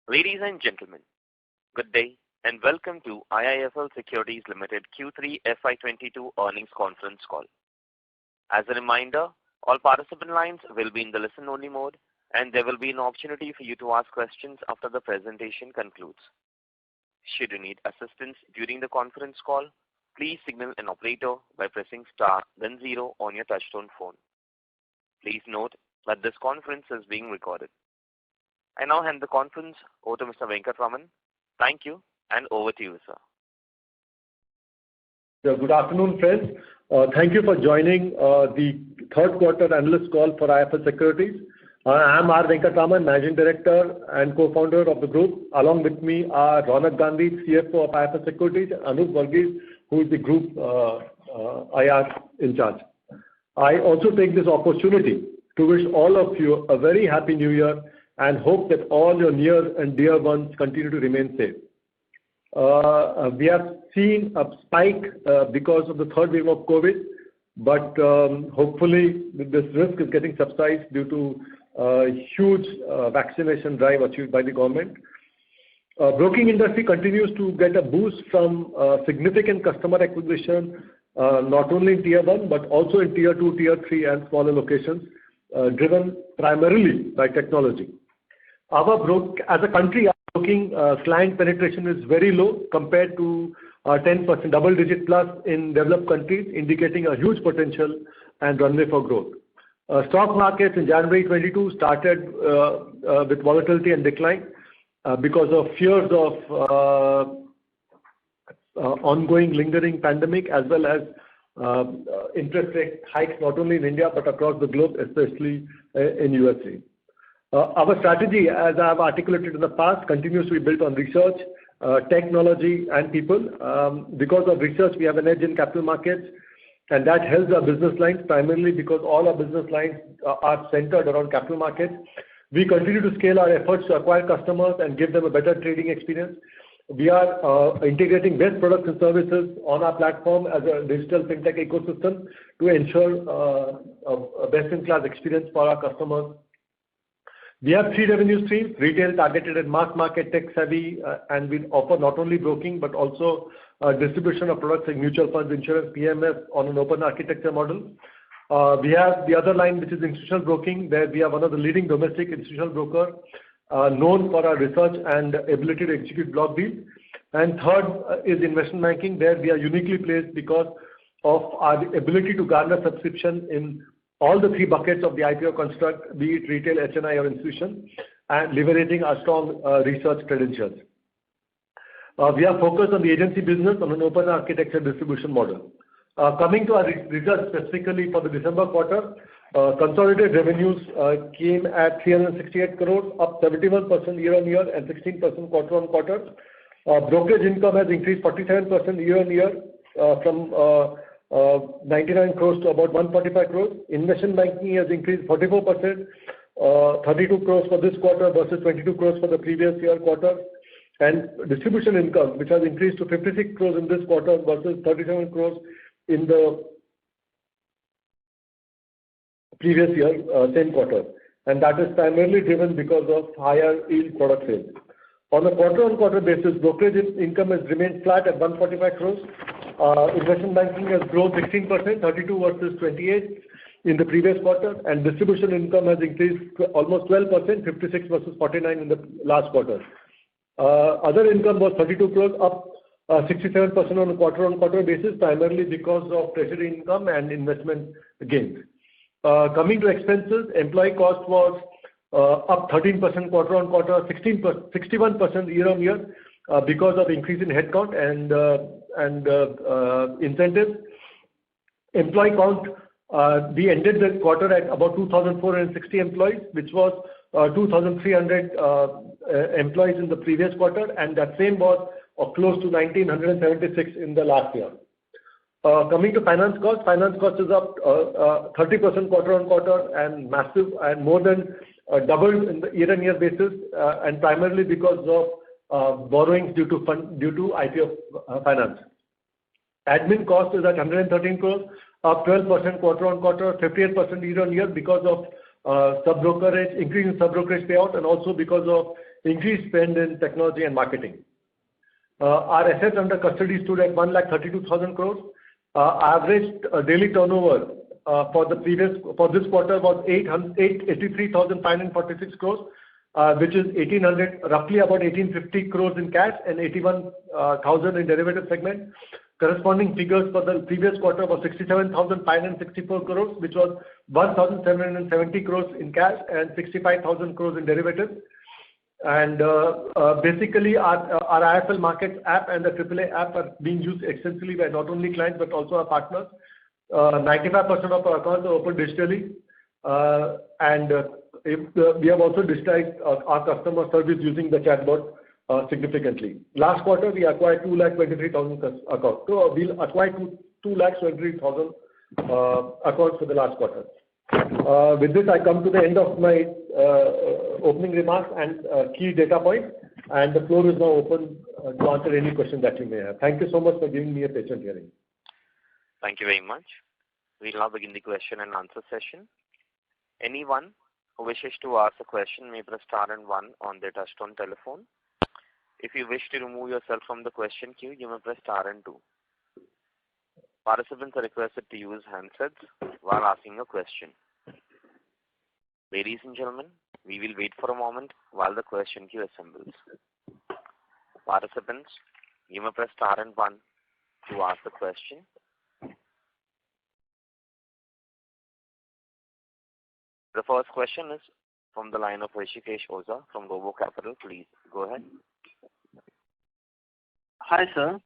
Ladies and gentlemen, good day and welcome to IIFL Securities Limited Q3 FY22 earnings conference call. As a reminder, all participant lines will be in the listen-only mode, and there will be an opportunity for you to ask questions after the presentation concludes. Should you need assistance during the conference call, please signal an operator by pressing star then 0 on your touchtone phone. Please note that this conference is being recorded. I now hand the conference over to Mr. Venkatraman. Thank you, and over to you, sir. Good afternoon, friends. Thank you for joining the third quarter analyst call for IIFL Securities. I am R. Venkatraman, Managing Director and co-founder of the group. Along with me are Ronak Gandhi, CFO of IIFL Securities, and Anup Varghese, who is the group IR in charge. I also take this opportunity to wish all of you a very happy new year and hope that all your near and dear ones continue to remain safe. We have seen a spike because of the third wave of COVID, but hopefully this risk is getting subsided due to a huge vaccination drive achieved by the government. Broking industry continues to get a boost from significant customer acquisition, not only in Tier 1 but also in Tier 2, Tier 3 and smaller locations, driven primarily by technology. As a country, our broking client penetration is very low compared to 10%, double-digit plus in developed countries, indicating a huge potential and runway for growth. Stock markets in January 22 started with volatility and decline because of fears of ongoing lingering pandemic as well as interest rate hikes not only in India but across the globe, especially in USA. Our strategy, as I have articulated in the past, continues to be built on research, technology and people. Because of research, we have an edge in capital markets, and that helps our business lines primarily because all our business lines are centered around capital markets. We continue to scale our efforts to acquire customers and give them a better trading experience. We are integrating best products and services on our platform as a digital fintech ecosystem to ensure a best-in-class experience for our customers. We have 3 revenue streams: retail, targeted and mass market, tech-savvy, and we offer not only broking but also distribution of products like mutual funds, insurance, PMS on an open architecture model. We have the other line, which is institutional broking, where we are one of the leading domestic institutional broker, known for our research and ability to execute block deals. And third is investment banking, where we are uniquely placed because of our ability to garner subscription in all the 3 buckets of the IPO construct, be it retail, HNI or institution, and leveraging our strong research credentials. We are focused on the agency business on an open architecture distribution model. Coming to our results specifically for the December quarter, consolidated revenues came at 368 crores, up 71% year-on-year and 16% quarter-on-quarter. Brokerage income has increased 47% year-on-year from 99 crores to about 145 crores. Investment banking has increased 44%, 32 crores for this quarter versus 22 crores for the previous year quarter. And distribution income, which has increased to 56 crores in this quarter versus 37 crores in the previous year, same quarter. And that is primarily driven because of higher yield product sales. On a quarter-on-quarter basis, brokerage income has remained flat at 145 crores. Investment banking has grown 16%, 32 versus 28 in the previous quarter, and distribution income has increased almost 12%, 56 versus 49 in the last quarter. Other income was 32 crores, up 67% on a quarter-on-quarter basis, primarily because of treasury income and investment gains. Coming to expenses, employee cost was up 13% quarter-on-quarter, 61% year-on-year because of increase in headcount and incentives. Employee count, we ended the quarter at about 2,460 employees, which was 2,300 employees in the previous quarter, and that same was close to 1,976 in the last year. Coming to finance cost is up 30% quarter-on-quarter and massive and more than doubled in the year-on-year basis, and primarily because of borrowings due to IPO finance. Admin cost is at 113 crores, up 12% quarter-on-quarter, 58% year-on-year because of increase in sub-brokerage payout, and also because of increased spend in technology and marketing. Our assets under custody stood at 1,32,000 crores. Average daily turnover for this quarter was 83,546 crores, which is roughly about 1,850 crores in cash and 81,000 in derivative segment. Corresponding figures for the previous quarter was 67,564 crores, which was 1,770 crores in cash and 65,000 crores in derivatives. And basically, our IIFL Markets app and the AAA app are being used extensively by not only clients but also our partners. 95% of our accounts are open digitally, and we have also digitized our customer service using the chatbot significantly. Last quarter, we acquired 2,23,000 accounts. So we'll acquire 2,23,000 accounts for the last quarter. With this, I come to the end of my opening remarks and key data points, and the floor is now open to answer any questions that you may have. Thank you so much for giving me a patient hearing. Thank you very much. We'll now begin the question and answer session. Anyone who wishes to ask a question may press star and one on their touchtone telephone. If you wish to remove yourself from the question queue, you may press star and two. Participants are requested to use handsets while asking a question. Ladies and gentlemen, we will wait for a moment while the question queue assembles. Participants, you may press star and one to ask the question. The first question is from the line of Rishikesh Oza from Robo Capital. Please go ahead. Hi, sir.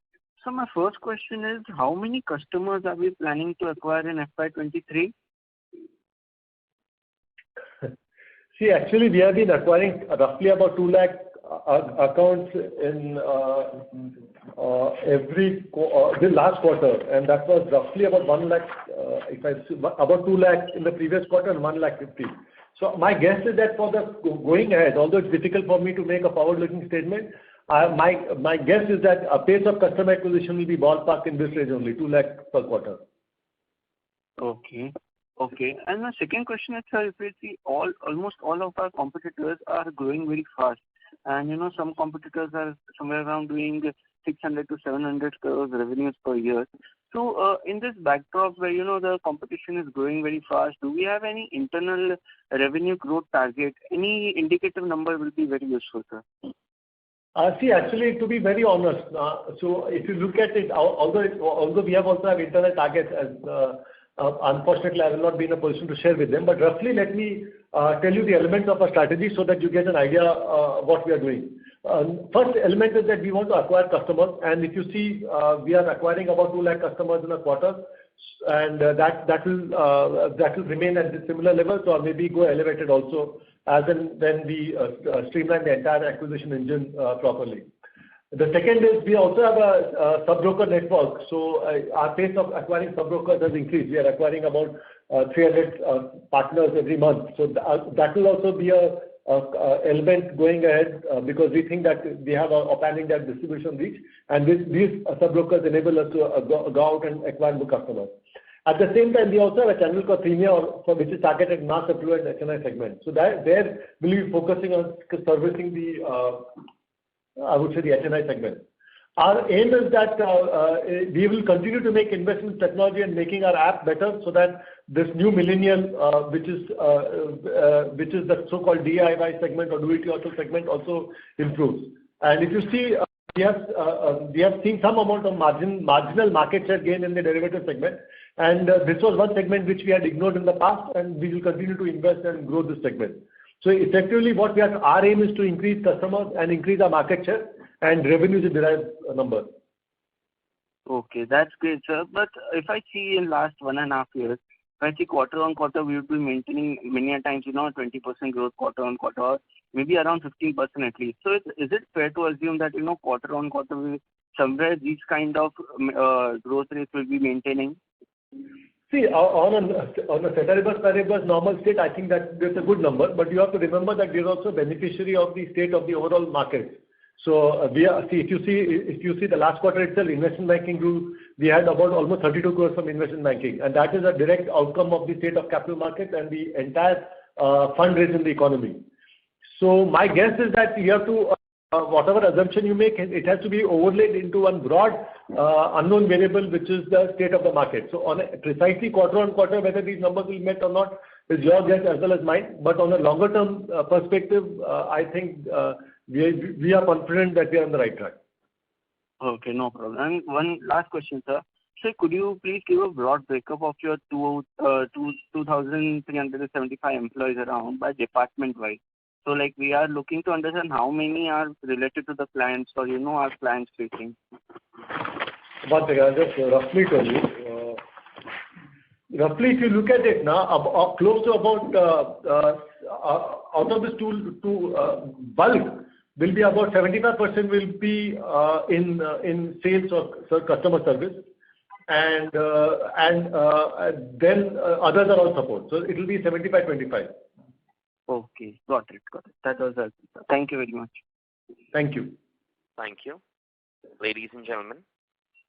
So my first question is, how many customers are we planning to acquire in FY23? See, actually, we have been acquiring roughly about 2 lakh accounts in the last quarter, and that was roughly about 1 lakh, about 2 lakh in the previous quarter and 1 lakh 50. So my guess is that for the going ahead, although it's difficult for me to make a forward-looking statement, my guess is that a pace of customer acquisition will be ballpark in this range only, 2 lakh per quarter. Okay. And my second question is, sir, if we see almost all of our competitors are growing very fast, and some competitors are somewhere around doing 600 to 700 crores revenues per year. So in this backdrop where the competition is growing very fast, do we have any internal revenue growth target? Any indicative number will be very useful, sir. See, actually, to be very honest, so if you look at it, although we have also have internal targets, as unfortunately I will not be in a position to share with them, but roughly let me tell you the elements of our strategy so that you get an idea what we are doing. First element is that we want to acquire customers, and if you see, we are acquiring about 2 lakh customers in a quarter, and that will remain at the similar level, or maybe go elevated also as and when we streamline the entire acquisition engine properly. The second is we also have a sub-broker network. So our pace of acquiring sub-brokers has increased. We are acquiring about 300 partners every month. So that will also be a element going ahead because we think that we have a pan-India distribution reach, and these sub-brokers enable us to go out and acquire new customers. At the same time, we also have a channel called Premia, which is targeted mass affluent HNI segment. So there we'll be focusing on servicing the I would say the HNI segment. Our aim is that we will continue to make investments in technology and making our app better so that this new millennial, which is the so-called DIY segment or do-it-yourself segment, also improves. And if you see, we have seen some amount of marginal market share gain in the derivative segment, and this was one segment which we had ignored in the past, and we will continue to invest and grow this segment. So effectively, our aim is to increase customers and increase our market share and revenues in derived number. Okay, that's great, sir. But if I see in last 1.5 years, if I see quarter on quarter, we will be maintaining many a times, 20% growth quarter on quarter, or maybe around 15% at least. So is it fair to assume that, quarter on quarter, somewhere these kind of growth rates will be maintaining? See, on a ceteris paribus normal state, I think that that's a good number, but you have to remember that we are also beneficiary of the state of the overall market. So if you see the last quarter itself, investment banking grew. We had about almost 32 crores from investment banking, and that is a direct outcome of the state of capital markets and the entire fundraise in the economy. So my guess is that you have to, whatever assumption you make, it has to be overlaid into one broad unknown variable, which is the state of the market. So on a precisely quarter on quarter, whether these numbers will be met or not is your guess as well as mine. But on a longer term perspective, I think we are confident that we are on the right track. Okay, no problem. And one last question, sir. Sir, could you please give a broad breakup of your 2,375 employees around by department-wise? So, like, we are looking to understand how many are related to the clients or, our clients facing. One second, I'll just roughly tell you. Roughly, if you look at it now, close to about, out of this bulk, will be about 75% will be in sales or customer service. And then others are all support. So it will be 75-25. Okay, got it. That was helpful. Thank you very much. Thank you. Thank you. Ladies and gentlemen,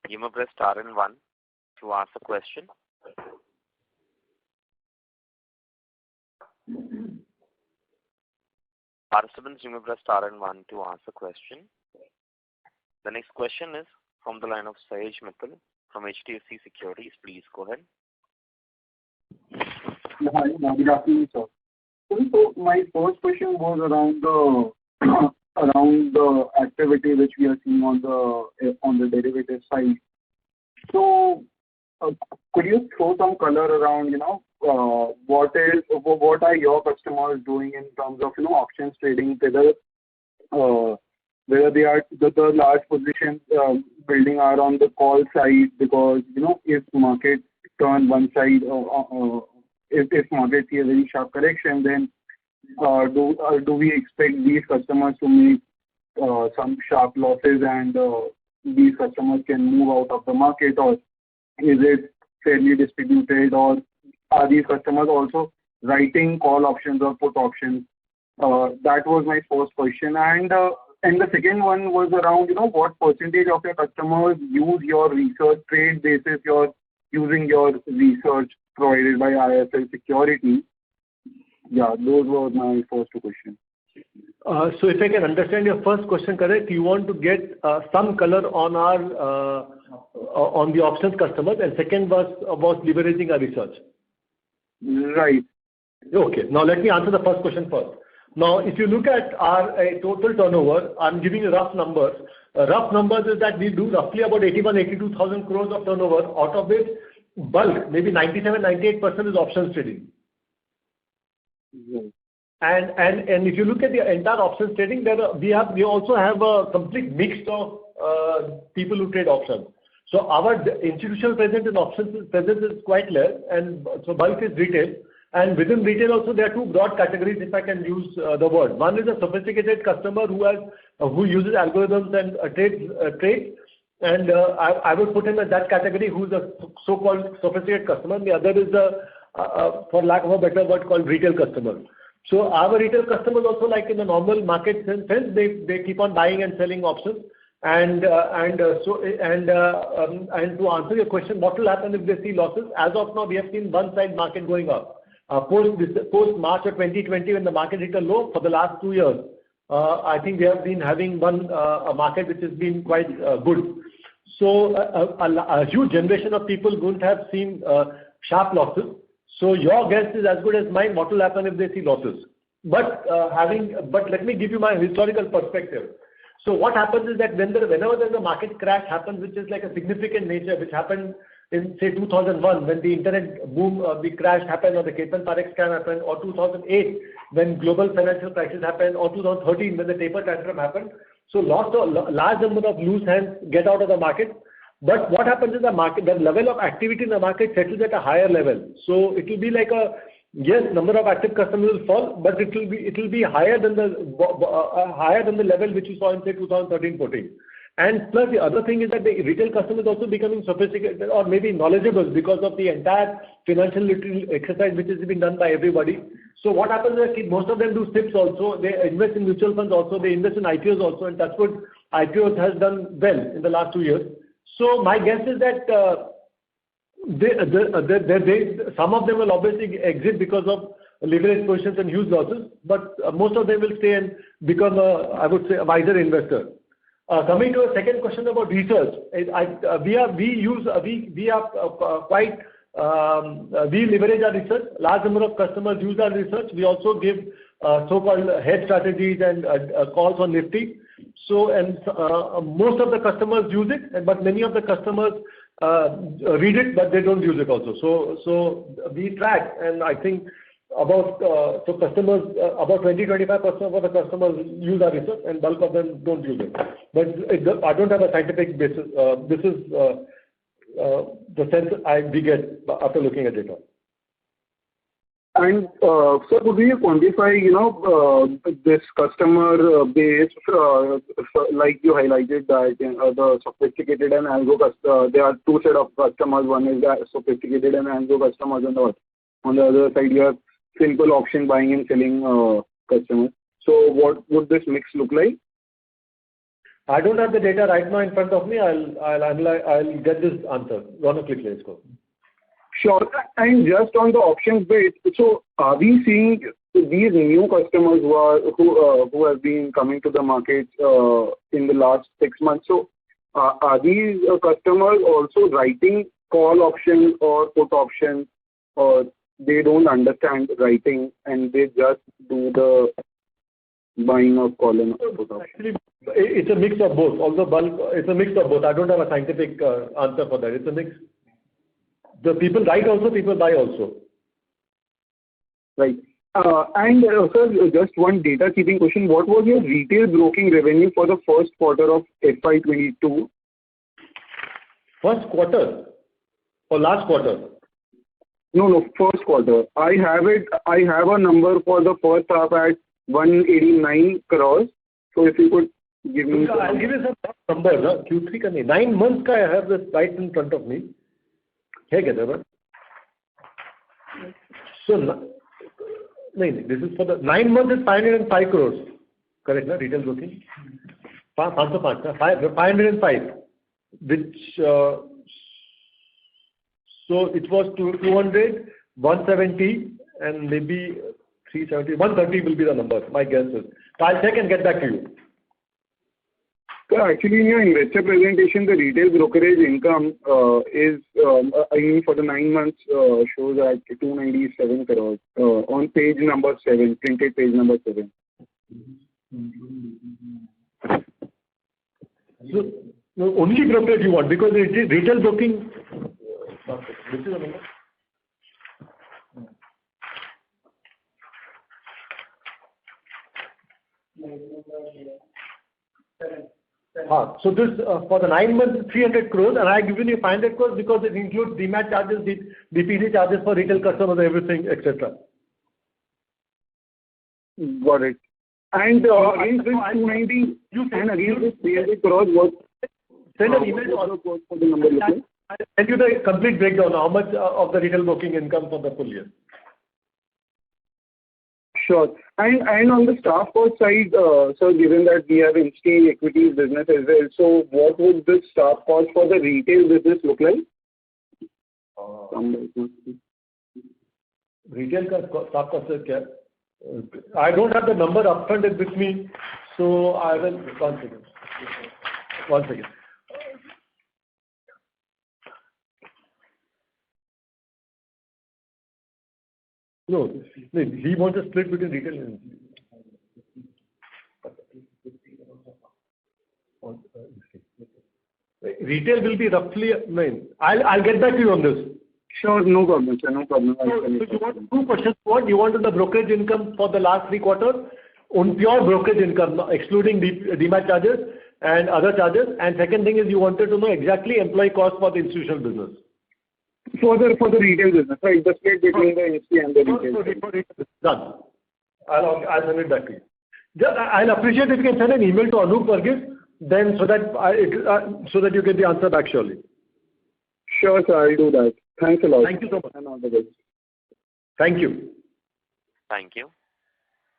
you may press star and 1 to ask a question. Participants, you may press star and 1 to ask a question. The next question is from the line of Sahej Mittal from HDFC Securities. Please go ahead. Hi, good afternoon, sir. So my first question was around the activity which we are seeing on the derivative side. So could you throw some color around, what are your customers doing in terms of, options trading, whether they are the large positions building are on the call side, because, if market turn one side, if market see a very sharp correction, then do we expect these customers to make some sharp losses and these customers can move out of the market, or is it fairly distributed, or are these customers also writing call options or put options? That was my first question. And the second one was around, what percentage of your customers use your research trade basis, using your research provided by IIFL Securities? Yeah, those were my first two questions. So if I can understand your first question correct, you want to get some color on our on the options customers, and second was about leveraging our research. Right. Okay. Now let me answer the first question first. Now, if you look at our total turnover, I'm giving you rough numbers. Rough numbers is that we do roughly about 82,000 crores of turnover, out of which bulk, maybe 97-98% is options trading. Yes. And if you look at the entire options trading, we also have a complete mix of people who trade options. So our institutional presence in options is quite less, and so bulk is retail. And within retail also, there are two broad categories, if I can use the word. One is a sophisticated customer who uses algorithms and trades, and I would put him in that category, who's a so-called sophisticated customer. And the other is for lack of a better word, called retail customer. So our retail customers also, like in the normal market sense, they keep on buying and selling options. And to answer your question, what will happen if they see losses? As of now, we have seen one side market going up. Post March of 2020, when the market hit a low for the last 2 years, I think we have been having a market which has been quite good. So a huge generation of people wouldn't have seen sharp losses. So your guess is as good as mine. What will happen if they see losses? But let me give you my historical perspective. So what happens is that whenever there's a market crash happens, which is like a significant nature, which happened in say 2001 when the internet boom, the crash happened, or the Ketan Parekh scam happened, or 2008 when global financial crisis happened, or 2013 when the taper tantrum happened. So large number of loose hands get out of the market. But what happens in the market, the level of activity in the market settles at a higher level. So it will be like number of active customers will fall, but it will be higher than the level which you saw in say 2013-14. And plus the other thing is that the retail customer is also becoming sophisticated or maybe knowledgeable because of the entire financial literacy exercise which has been done by everybody. So what happens is that most of them do SIPs also, they invest in mutual funds also, they invest in IPOs also, and that's what IPOs has done well in the last 2 years. So my guess is that some of them will obviously exit because of leverage positions and huge losses, but most of them will stay and become I would say, a wiser investor. Coming to a second question about research, we leverage our research. Large number of customers use our research. We also give so-called hedge strategies and calls on Nifty. So, and most of the customers use it, but many of the customers read it, but they don't use it also. So we track, and I think about customers, about 20-25% of the customers use our research, and bulk of them don't use it. But I don't have a scientific basis. This is the sense we get after looking at data. And so could you quantify, this customer base, like you highlighted that the sophisticated and algo there are two set of customers. One is the sophisticated and algo customers, and on the other side you have simple option buying and selling customers. So what would this mix look like? I don't have the data right now in front of me. I'll get this answer. Run a quick, let's go. Sure. And just on the options base, so are we seeing these new customers who have been coming to the market in the last 6 months? So are these customers also writing call options or put options, or they don't understand writing and they just do the buying of call and put options? Actually, it's a mix of both. Although bulk, it's a mix of both. I don't have a scientific answer for that. It's a mix. The people write also, people buy also. Right. And sir, just one data keeping question. What was your retail broking revenue for the first quarter of FY22? First quarter or last quarter? No, first quarter. I have a number for the first half at 189 crores. So if you could give me... I'll give you some numbers. Q3 ka nahi. 9 months ka I have this right in front of me. Hey, so, this is for the 9 months is 505 crores. Correct, na? Retail broking? 505, which, so it was 200, 170, and maybe 370, 130 will be the number, my guess is. So I'll check and get back to you. So actually, in your investor presentation, the retail brokerage income is, for the 9 months, shows at 297 crores on page number 7, printed page number 7. So, no, only brokerage you want, because retail broking. This is the number. So this for the 9 months 300 crores, and I have given you 500 crores because it includes demat charges, DPD charges for retail customers, everything, etc. Got it. And against this 290 and against this 300 crores, what? Send an email to for the number. I'll send you the complete breakdown how much of the retail broking income for the full year. Sure. And on the staff cost side, so given that we have in-state equities business as well, so what would the staff cost for the retail business look like? Retail staff cost is क्या? I don't have the number upfront with me, so I will. One second. No, he wants a split between retail and retail will be roughly. I'll get back to you on this. Sure, no problem, sir, no problem. So you want 2 questions. One, you wanted the brokerage income for the last 3 quarters on pure brokerage income, excluding demat charges and other charges. And second thing is you wanted to know exactly employee cost for the institutional business. For the retail business, right? The split between the institutional and the retail. Done. I'll send it back to you. I'll appreciate if you can send an email to Anup Varghese, then so that you get the answer back surely. Sure, sir, I'll do that. Thanks a lot. Thank you so much. And all the best. Thank you. Thank you.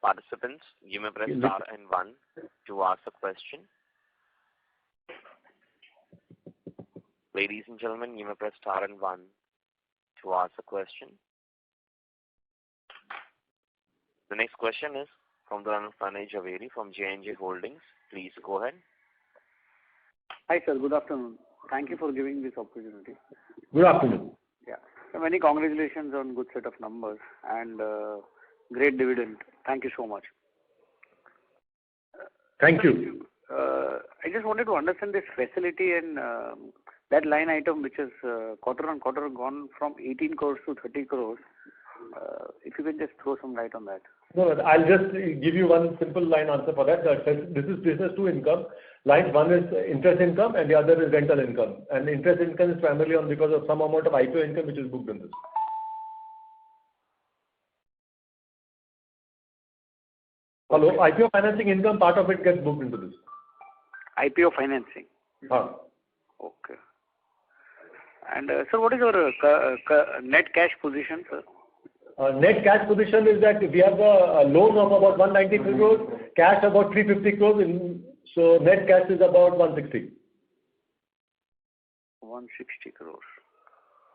Participants, you may press star and 1 to ask a question. Ladies and gentlemen, you may press star and 1 to ask a question. The next question is from the line of Pranay Javeri from J&J Holdings. Please go ahead. Hi, sir. Good afternoon. Thank you for giving this opportunity. Good afternoon. Yeah. So many congratulations on good set of numbers and great dividend. Thank you so much. Thank you. I just wanted to understand this facility and that line item which is quarter on quarter gone from 18 crores to 30 crores. If you can just throw some light on that. No, I'll just give you one simple line answer for that. This is business two income lines. One is interest income and the other is rental income. And interest income is primarily on because of some amount of IPO income which is booked in this. Hello, IPO financing income, part of it gets booked into this. IPO financing. Okay. And sir, what is your net cash position, sir? Net cash position is that we have a loan of about 193 crores, cash about 350 crores, so net cash is about 160. 160 crores.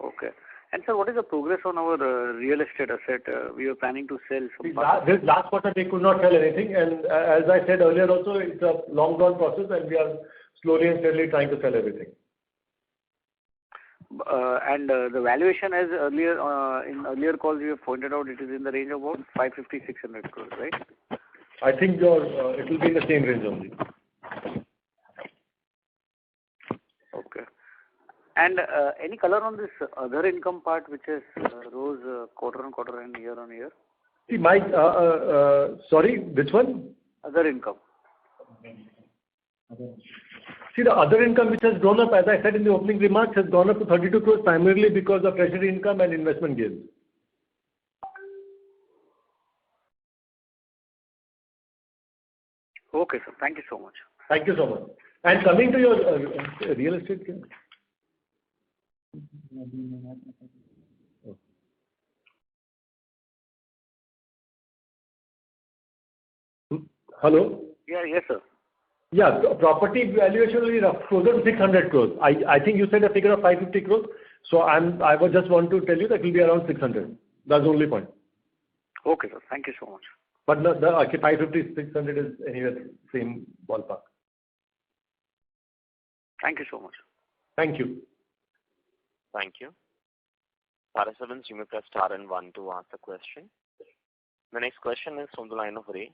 Okay. And sir, what is the progress on our real estate asset? We are planning to sell some. This last quarter we could not sell anything, and as I said earlier also, it's a long-term process, and we are slowly and steadily trying to sell everything. And the valuation, as earlier in earlier calls you have pointed out, it is in the range of about 550-600 crores, right? I think it will be in the same range only. Okay. And any color on this other income part which has rose quarter on quarter and year on year? See, sorry, which one? Other income. See, the other income which has grown up, as I said in the opening remarks, has gone up to 32 crores primarily because of treasury income and investment gains. Okay, sir. Thank you so much. Thank you so much. And coming to your real estate gains. Hello? Yeah, yes, sir. Yeah, property valuation will be closer to 600 crores. I think you said a figure of 550 crores. So I would just want to tell you that it will be around 600. That's the only point. Okay, sir. Thank you so much. But the 550, 600 is anyway same ballpark. Thank you so much. Thank you. Thank you. Participants, you may press star and 1 to ask the question. The next question is from the line of Ray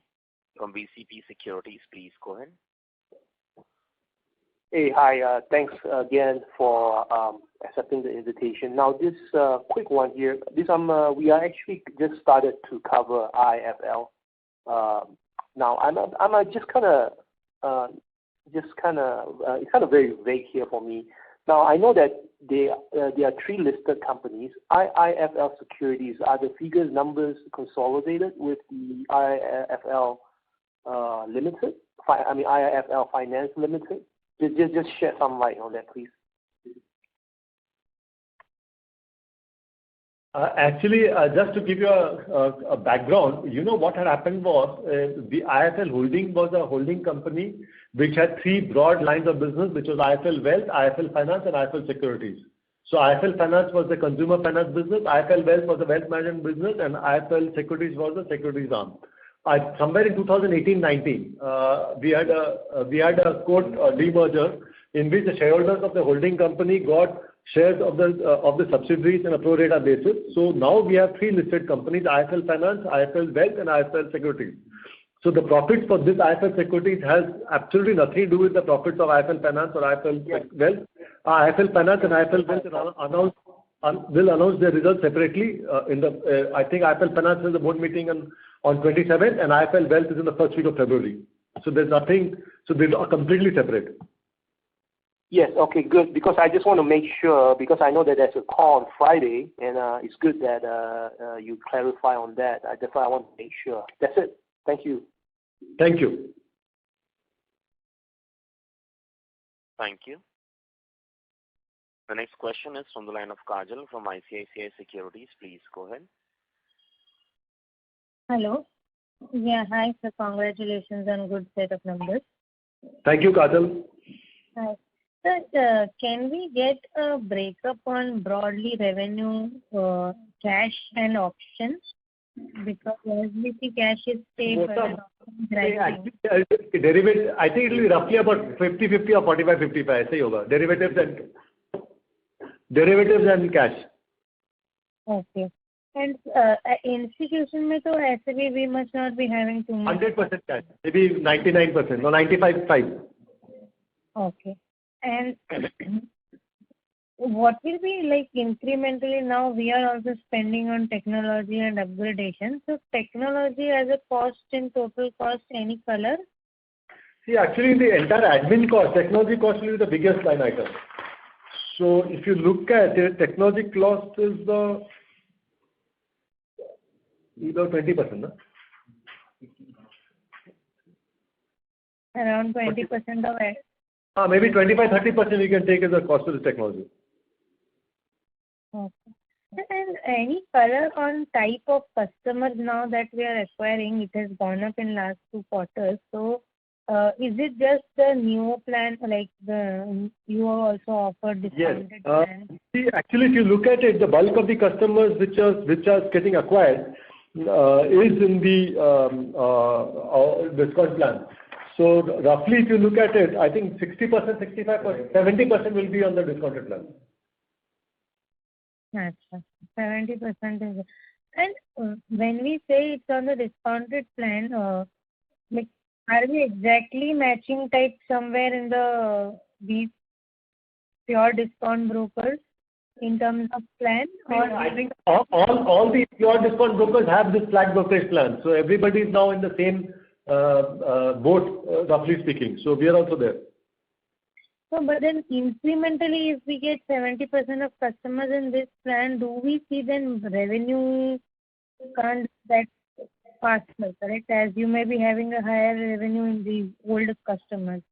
from BCP Securities. Please go ahead. Hey, hi. Thanks again for accepting the invitation. Now, this quick one here. We are actually just started to cover IIFL. Now, I'm just kind of it's kind of very vague here for me. Now, I know that there are 3 listed companies. IIFL Securities, are the figures, numbers consolidated with the IIFL Limited? IIFL Finance Limited? Just shed some light on that, please. Actually, just to give you a background, you know what had happened was the IIFL Holding was a holding company which had 3 broad lines of business, which was IIFL Wealth, IIFL Finance, and IIFL Securities. So IIFL Finance was the consumer finance business, IIFL Wealth was the wealth management business, and IIFL Securities was the securities arm. Somewhere in 2018-19, we had a court demerger in which the shareholders of the holding company got shares of the subsidiaries on a pro rata basis. So now we have 3 listed companies: IIFL Finance, IIFL Wealth, and IIFL Securities. So the profits for this IIFL Securities has absolutely nothing to do with the profits of IIFL Finance or IIFL Wealth. IIFL Finance and IIFL Wealth will announce their results separately. I think IIFL Finance has a board meeting on 27th, and IIFL Wealth is in the first week of February. So there's nothing. So they are completely separate. Yes. Okay. Good. Because I just want to make sure, because I know that there's a call on Friday, and it's good that you clarify on that. That's why I want to make sure. That's it. Thank you. Thank you. Thank you. The next question is from the line of Kajal from ICICI Securities. Please go ahead. Hello. Yeah, hi, sir. Congratulations on good set of numbers. Thank you, Kajal. Hi. Sir, can we get a breakup on broadly revenue, cash and options? Because as we see cash is stable. Actually, derivative, I think it will be roughly about 50-50 or 45-55. ऐसे ही होगा. Derivatives and cash. Okay. And institution में तो ऐसे भी we must not be having too much. 100% cash. Maybe 99% or 95.5. Okay. And what will be like incrementally now we are also spending on technology and upgradation. So technology as a cost in total cost, any color? See, actually the entire admin cost, technology cost will be the biggest line item. So if you look at it, technology cost is the either 20%, no? Around 20% of it. Maybe 25-30% we can take as a cost of the technology. Okay. And any color on type of customers now that we are acquiring? It has gone up in last 2 quarters. So is it just the new plan, like you have also offered discounted plan? See, actually, if you look at it, the bulk of the customers which are getting acquired is in the discount plan. So roughly, if you look at it, I think 60%, 65%, 70% will be on the discounted plan. Achha, 70% is. And when we say it's on the discounted plan, like are we exactly matching type somewhere in these pure discount brokers in terms of plan? Or I think all the pure discount brokers have this flat brokerage plan. So everybody is now in the same boat, roughly speaking. So we are also there. So, but then incrementally, if we get 70% of customers in this plan, do we see then revenue can't that faster, correct? As you may be having a higher revenue in these older customers.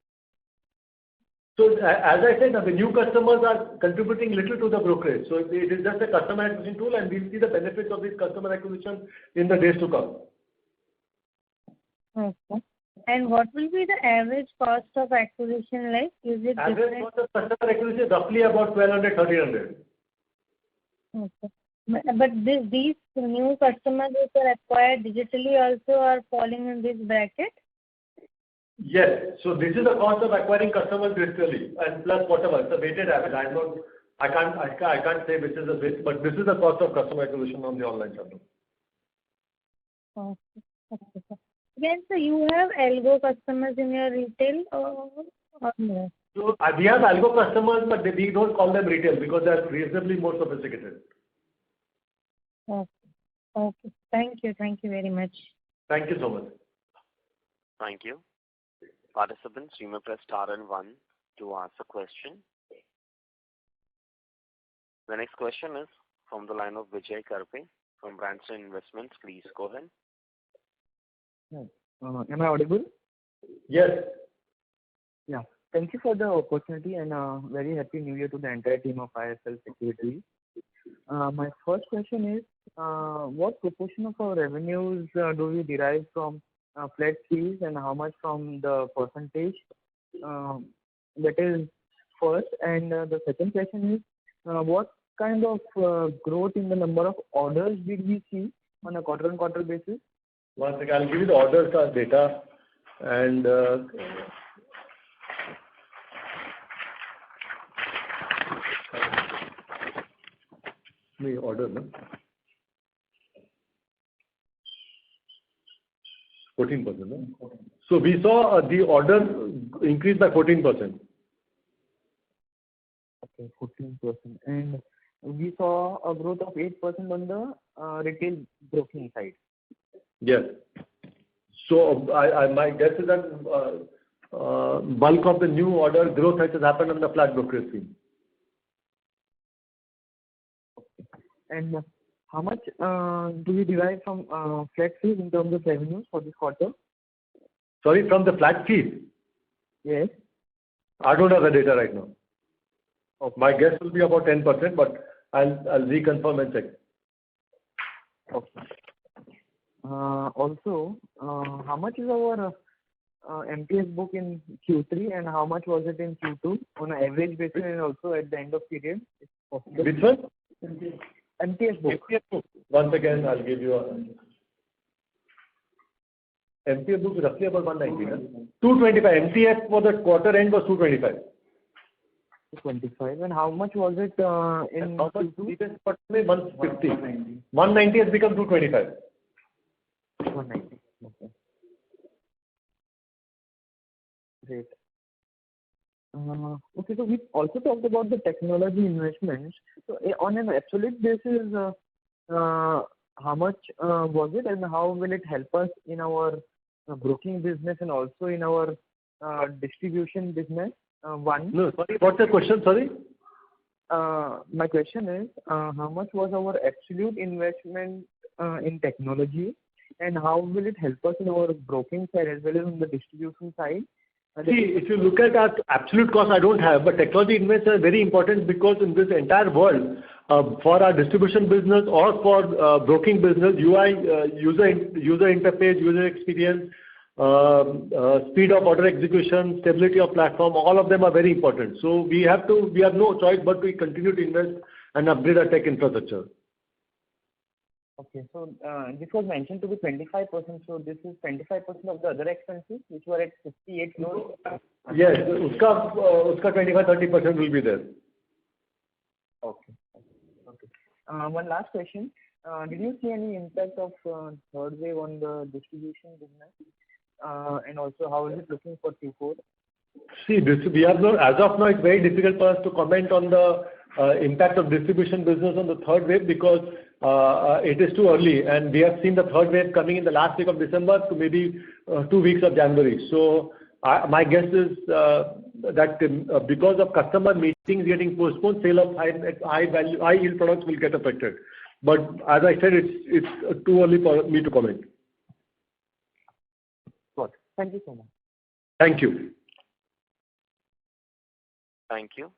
So as I said, the new customers are contributing little to the brokerage. So it is just a customer acquisition tool, and we'll see the benefits of this customer acquisition in the days to come. Okay. And what will be the average cost of acquisition like? Is it average different? cost of customer acquisition is roughly about 1,200, 1,300. Okay. But these new customers which are acquired digitally also are falling in this bracket? Yes. So this is the cost of acquiring customers digitally, and plus whatever. It's a weighted average. I can't say which is the base, but this is the cost of customer acquisition on the online channel. Okay. Okay. Again, so you have algo customers in your retail or no? So we have algo customers, but we don't call them retail because they are reasonably more sophisticated. Okay. Okay. Thank you. Thank you very much. Thank you so much. Thank you. Participants, you may press star and 1 to ask a question. The next question is from the line of Vijay Karpe from Branston Investments. Please go ahead. Am I audible? Yes. Yeah. Thank you for the opportunity and very happy New Year to the entire team of IIFL Securities. My first question is, what proportion of our revenues do we derive from flat fees and how much from the percentage? That is first. And the second question is, what kind of growth in the number of orders did we see on a quarter-on-quarter basis? One second, I'll give you the orders data and the order, no? 14%, no? So we saw the order increase by 14%. Okay, 14%. And we saw a growth of 8% on the retail broking side. Yes. So my guess is that bulk of the new order growth has happened on the flat brokerage scheme. And how much do we derive from flat fees in terms of revenues for this quarter? Sorry, from the flat fees? Yes. I don't have the data right now. Okay. My guess will be about 10%, but I'll reconfirm and check. Okay. Also, how much is our MTS book in Q3 and how much was it in Q2 on an average basis and also at the end of period? Which one? MTS book. Once again, I'll give you a... MTF book is roughly about 190, no? 225. MTF for the quarter end was 225. 25. And how much was it in Q2? 150. 190 has become 225. 190. Okay. Great. Okay, so we also talked about the technology investments. So on an absolute basis, how much was it, and how will it help us in our broking business and also in our distribution business? One. No, sorry. What's the question? Sorry. My question is, how much was our absolute investment in technology, and how will it help us in our broking side as well as on the distribution side? See, if you look at our absolute cost, I don't have, but technology investments are very important because in this entire world, for our distribution business or for broking business, UI, user interface, user experience, speed of order execution, stability of platform, all of them are very important. So we have no choice but to continue to invest and upgrade our tech infrastructure. Okay, so this was mentioned to be 25%, so this is 25% of the other expenses, which were at 58 crores? Yes, uska 25-30% will be there. Okay. One last question. Did you see any impact of third wave on the distribution business? And also, how is it looking for Q4? See, we have no, as of now, it's very difficult for us to comment on the impact of distribution business on the third wave because it is too early, and we have seen the third wave coming in the last week of December to maybe 2 weeks of January. So my guess is that because of customer meetings getting postponed, sale of high yield products will get affected. But as I said, it's too early for me to comment. Good. Thank you so much. Thank you. Thank you.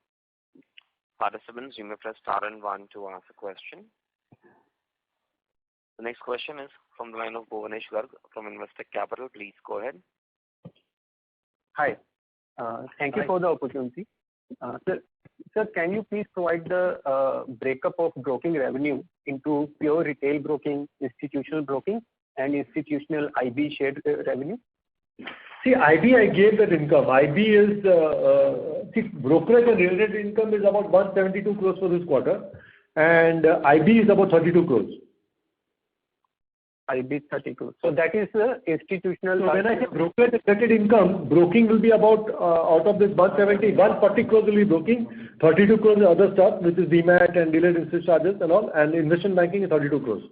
Participants, you may press star and 1 to ask a question. The next question is from the line of Bhuvanesh Garg from Investec Capital. Please go ahead. Hi. Thank you for the opportunity. Sir, can you please provide the breakup of broking revenue into pure retail broking, institutional broking, and institutional IB shared revenue? See, IB, I gave that income. IB is, brokerage and related income is about 172 crores for this quarter, and IB is about 32 crores. IB 30 crores. So that is institutional. So when I say brokerage and related income, broking will be about, out of this 140 crores will be broking, 32 crores is other stuff, which is DMAT and dealer interest charges and all, and investment banking is 32 crores.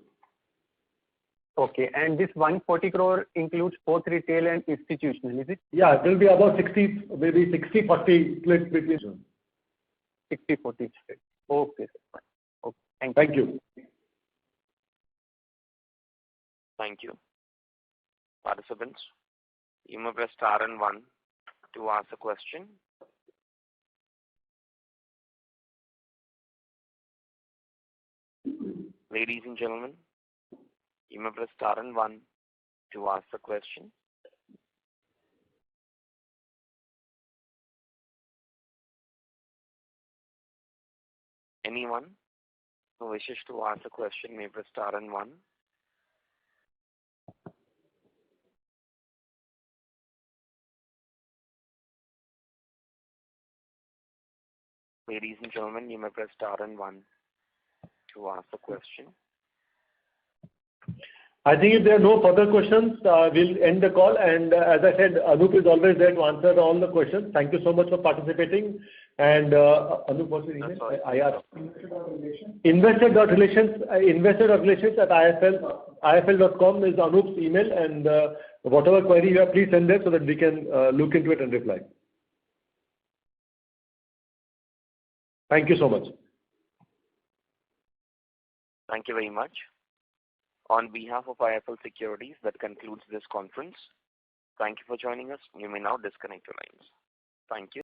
Okay, and this 140 crore includes both retail and institutional, is it? Yeah, it will be about 60, maybe 60-40 split between. 60-40 split. Okay, sir. Okay, thank you. Thank you. Participants, you may press star and 1 to ask a question. Ladies and gentlemen, you may press star and 1 to ask a question. Anyone who wishes to ask a question may press star and 1. Ladies and gentlemen, you may press star and 1 to ask a question. I think if there are no further questions, we'll end the call. And as I said, Anup is always there to answer all the questions. Thank you so much for participating. And Anup, what's your email? IR. Investor.relations at IIFL.com is Anup's email. And whatever query you have, please send there so that we can look into it and reply. Thank you so much. Thank you very much. On behalf of IIFL Securities, that concludes this conference. Thank you for joining us. You may now disconnect your lines. Thank you.